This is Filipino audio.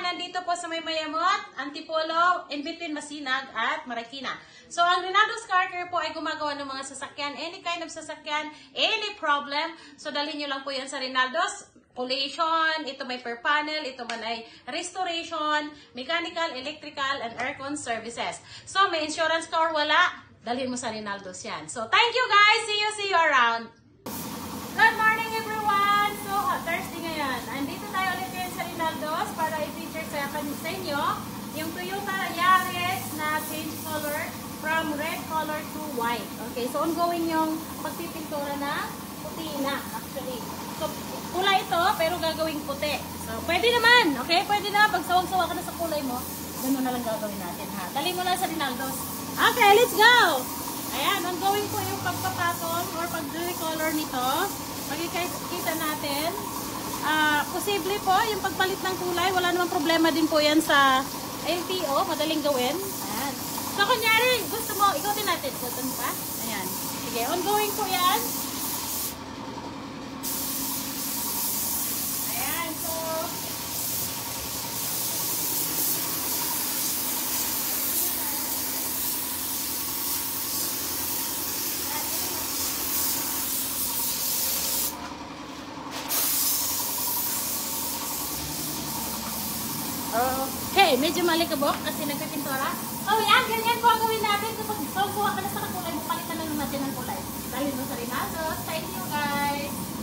nandito po sa May Mayamot, Antipolo, in between Masinag at Marikina. So, ang Rinaldo's Car Care po ay gumagawa ng mga sasakyan, any kind of sasakyan, any problem. So, dalhin nyo lang po yan sa Rinaldo's. Polation, ito may per panel, ito man ay restoration, mechanical, electrical, and aircon services. So, may insurance ka or wala, dalhin mo sa Rinaldo's yan. So, thank you guys! See you around! Good morning everyone! So, Thursday ngayon. Andito tayo ulit ngayon sa Rinaldo's para i-feature sa inyo yung Toyota Yaris na change color from red color to white. Okay, so ongoing yung pagpipintura na puti na actually. So, kulay ito pero gagawing puti. So, pwede naman. Okay, pwede na. Pag sawag-sawa ka na sa kulay mo, ganun na lang gagawin natin ha. Dali mo lang sa Rinaldo's. Okay, let's go! Ayan, ongoing po yung pagpapatong or pag-recolor nito. Makikita natin. Posible po yung pagpalit ng kulay. Wala namang problema din po yan sa LTO. Madaling gawin. Ayan. So, kunyari, gusto mo, ikutin natin. Ikutin pa. Ayan. Sige, ongoing po yan. Ayan, so, okay, medyo malikabok kasi nagpipintura. Oh, yan, ganyan po ang gawin natin. Kapag kuha ka na sa kulay, bukalitan lang natin ang kulay. Dahil mo sa Rinaldo's. Thank you, guys!